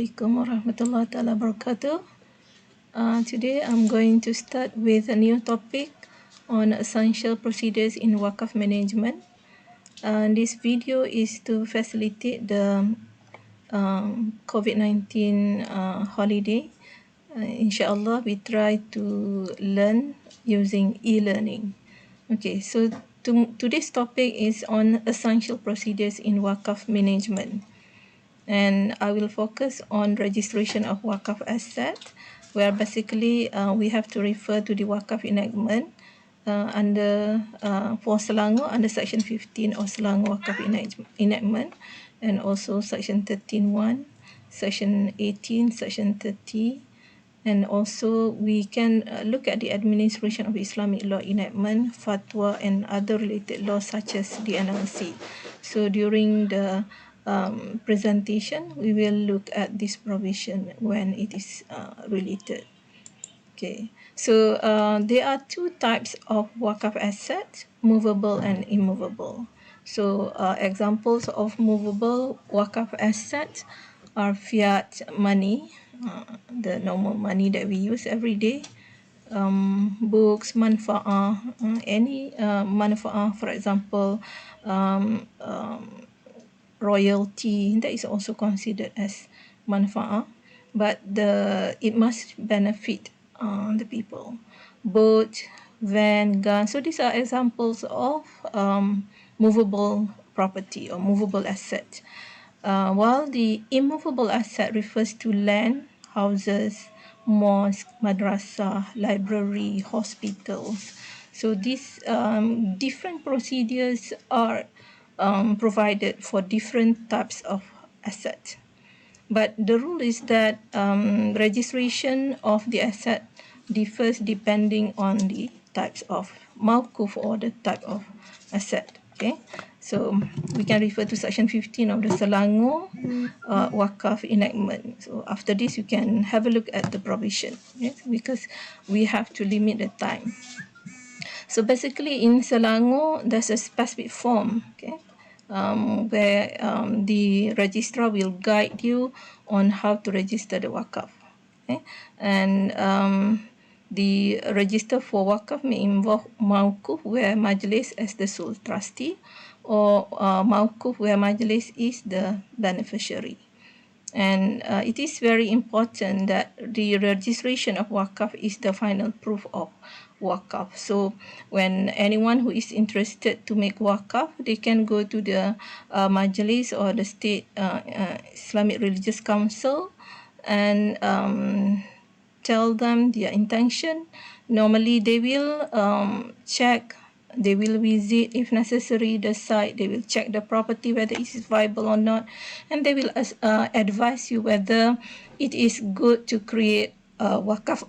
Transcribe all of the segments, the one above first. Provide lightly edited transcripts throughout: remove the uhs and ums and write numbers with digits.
Assalamualaikum warahmatullahi taala wabarakatuh. Today I'm going to start with a new topic on essential procedures in Waqf management. This video is to facilitate the COVID-19 holiday. Inshallah, we try to learn using e-learning. Okay, so today's topic is on essential procedures in Waqf management. And I will focus on registration of Waqf asset, where basically we have to refer to the Waqf enactment for Selangor under Section 15 of Selangor Waqf enactment, and also Section 13(1), Section 18, Section 30, and also we can look at the administration of Islamic law enactment, fatwa, and other related laws such as the NLC. So during the presentation, we will look at this provision when it is related. Okay, so there are two types of Waqf assets, movable and immovable. So examples of movable Waqf assets are fiat money, the normal money that we use every day, books, manfaah, any manfaah, for example, royalty, that is also considered as manfaah, but it must benefit the people. Boat, van, gun. So these are examples of movable property or movable asset. While the immovable asset refers to land, houses, mosque, madrasah, library, hospitals. So these different procedures are provided for different types of asset. But the rule is that registration of the asset differs depending on the types of mawquf or the type of asset. Okay, so we can refer to Section 15 of the Selangor Waqf enactment. So after this, you can have a look at the provision, yes, because we have to limit the time. So basically in Selangor, there's a specific form, okay, where the registrar will guide you on how to register the Waqf. Okay? And the register for Waqf may involve mawquf where majlis as the sole trustee, or mawquf where majlis is the beneficiary. And it is very important that the registration of Waqf is the final proof of Waqf. So when anyone who is interested to make Waqf, they can go to the Majlis or the State Islamic Religious Council and tell them their intention. Normally they will check, they will visit if necessary the site, they will check the property whether it is viable or not, and they will advise you whether it is good to create Waqf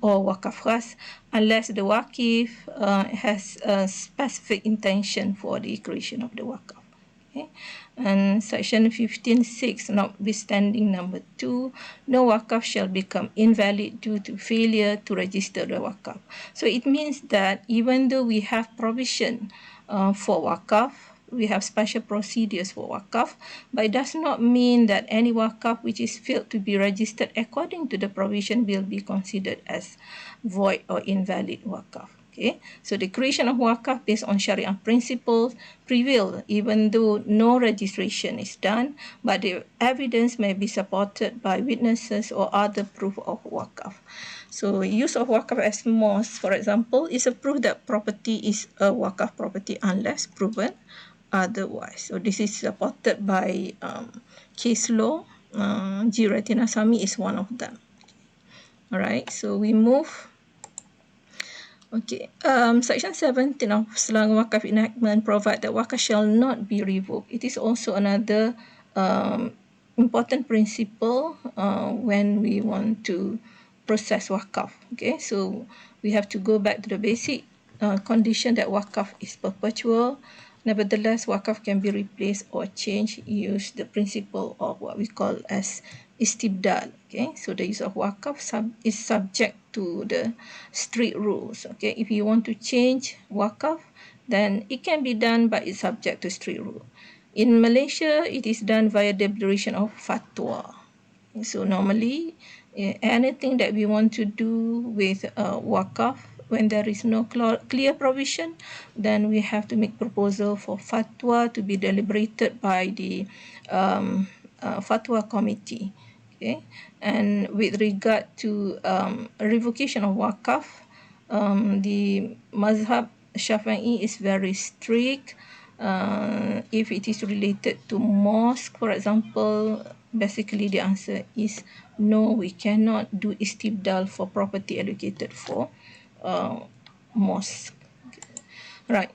or Waqf khas, unless the Waqif has a specific intention for the creation of the Waqf. Okay. And Section 15(6), notwithstanding number 2, no Waqf shall become invalid due to failure to register the Waqf. So it means that even though we have provision for Waqf, we have special procedures for Waqf, but it does not mean that any Waqf which is failed to be registered according to the provision will be considered as void or invalid Waqf. Okay, so the creation of Waqf based on Sharia principles prevail even though no registration is done, but the evidence may be supported by witnesses or other proof of Waqf. So use of Waqf as mosque, for example, is a proof that property is a Waqf property unless proven otherwise. So this is supported by case law. Jiratina Sami is one of them. Alright, so we move. Okay, Section 17 of Selangor Waqf enactment provide that Waqf shall not be revoked. It is also another important principle when we want to process Waqf. Okay, so we have to go back to the basic condition that Waqf is perpetual. Nevertheless, Waqf can be replaced or changed. Use the principle of what we call as Istibdal. Okay, so the use of Waqf is subject to the strict rules. Okay, if you want to change Waqf, then it can be done, but it's subject to strict rule. In Malaysia, it is done via declaration of fatwa. So normally, anything that we want to do with Waqf, when there is no clear provision, then we have to make proposal for fatwa to be deliberated by the fatwa committee. Okay, and with regard to revocation of Waqf, the Mazhab Shafi'i is very strict. If it is related to mosque, for example, basically the answer is no, we cannot do istibdal for property allocated for uh, mosque. Right.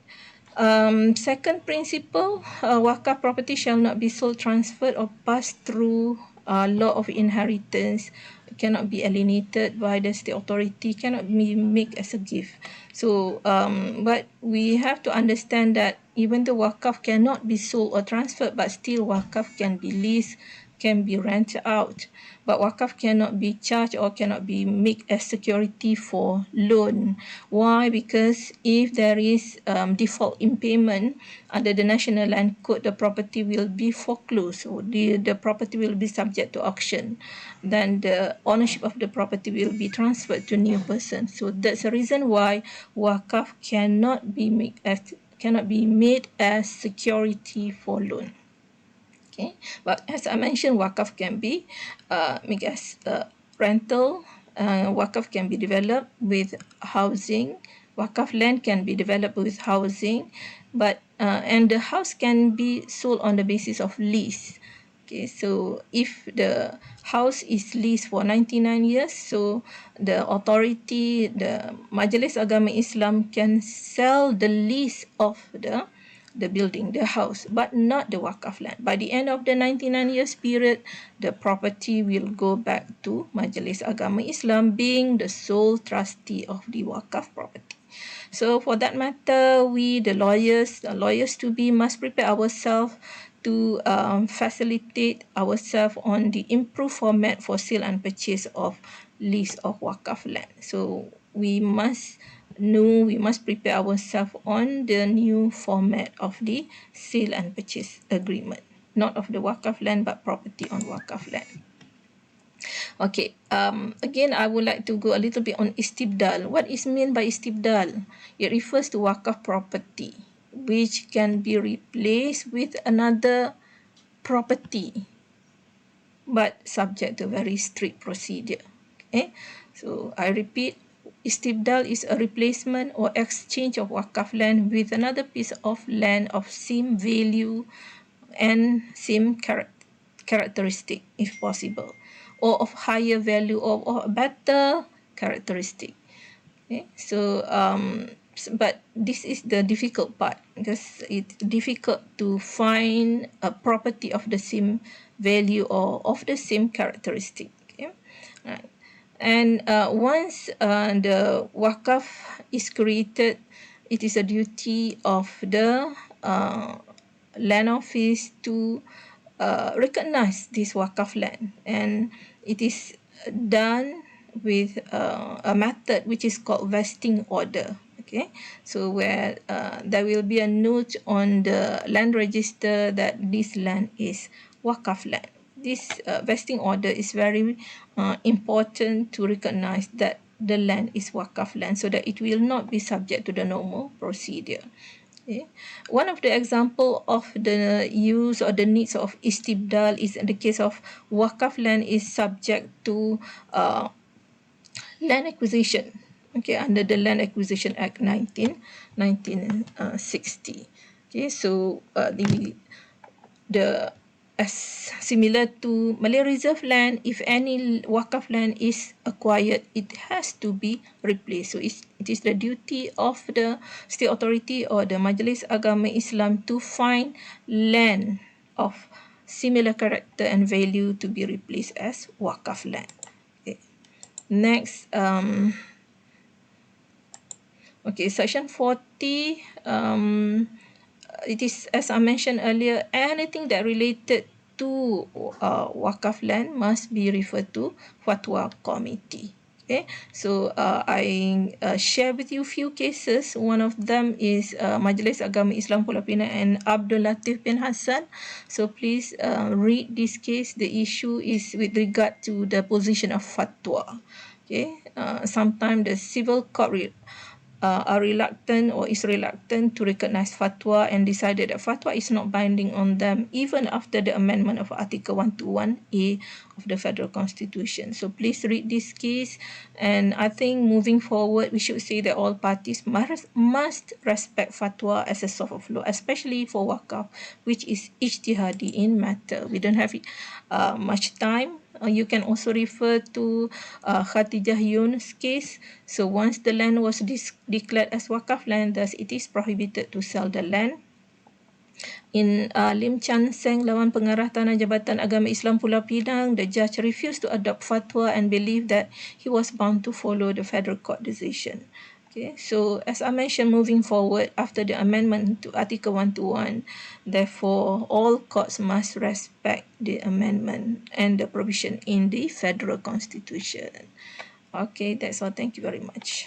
Second principle, wakaf property shall not be sold, transferred, or passed through law of inheritance, cannot be alienated by the state authority, cannot be made as a gift. So, but we have to understand that even the wakaf cannot be sold or transferred, but still wakaf can be leased, can be rented out. But wakaf cannot be charged or cannot be made as security for loan. Why? Because if there is default in payment under the National Land Code, the property will be foreclosed. So the property will be subject to auction. Then the ownership of the property will be transferred to new person. So that's the reason why wakaf cannot be made as security for loan. Okay, but as I mentioned, wakaf can be made as rental. Wakaf can be developed with housing. Wakaf land can be developed with housing, but and the house can be sold on the basis of lease. Okay, so if the house is leased for 99 years, so the authority, the Majlis Agama Islam can sell the lease of the building, the house, but not the wakaf land. By the end of the 99 years period, the property will go back to Majlis Agama Islam being the sole trustee of the wakaf property. So for that matter, we, the lawyers to be, must prepare ourselves to facilitate ourselves on the improved format for sale and purchase of lease of wakaf land. So we must prepare ourselves on the new format of the sale and purchase agreement, not of the wakaf land, but property on wakaf land. Okay, again, I would like to go a little bit on istibdal. What is meant by istibdal? It refers to wakaf property, which can be replaced with another property, but subject to very strict procedure. Okay, so I repeat, istibdal is a replacement or exchange of wakaf land with another piece of land of same value and same characteristic, if possible, or of higher value or a better characteristic. Okay, so but this is the difficult part, because it's difficult to find a property of the same value or of the same characteristic. Okay, right. And once the wakaf is created, it is a duty of the land office to recognize this wakaf land, and it is done with a method which is called vesting order. Okay, so where there will be a note on the land register that this land is wakaf land. This vesting order is very important to recognize that the land is wakaf land, so that it will not be subject to the normal procedure. Okay. One of the example of the use or the needs of istibdal is in the case of wakaf land is subject to land acquisition. Okay, under the Land Acquisition Act 1960. Okay, so the as similar to Malay Reserve land, if any wakaf land is acquired, it has to be replaced. So it is the duty of the state authority or the Majlis Agama Islam to find land of similar character and value to be replaced as wakaf land. Okay. Next, okay, section 40, it is, as I mentioned earlier, anything that related to wakaf land must be referred to fatwa committee. Okay, so I share with you few cases. One of them is Majlis Agama Islam Pulau Pinang and Abdul Latif bin Hassan. So please read this case. The issue is with regard to the position of fatwa. Okay, sometimes the civil court are reluctant or is reluctant to recognize fatwa and decided that fatwa is not binding on them even after the amendment of Article 121A of the Federal Constitution. So please read this case, and I think moving forward we should say that all parties must respect fatwa as a source of law, especially for Waqf, which is ijtihadi in matter. We don't have much time. You can also refer to Khatijah Yunus case. So once the land was declared as Waqf land, thus it is prohibited to sell the land. In Lim Chan Seng lawan pengarah Tanah Jabatan Agama Islam Pulau Pinang, the judge refused to adopt fatwa and believed that he was bound to follow the federal court decision. Okay, so as I mentioned, moving forward after the amendment to Article 121, therefore all courts must respect the amendment and the provision in the federal constitution. Okay, that's all. Thank you very much.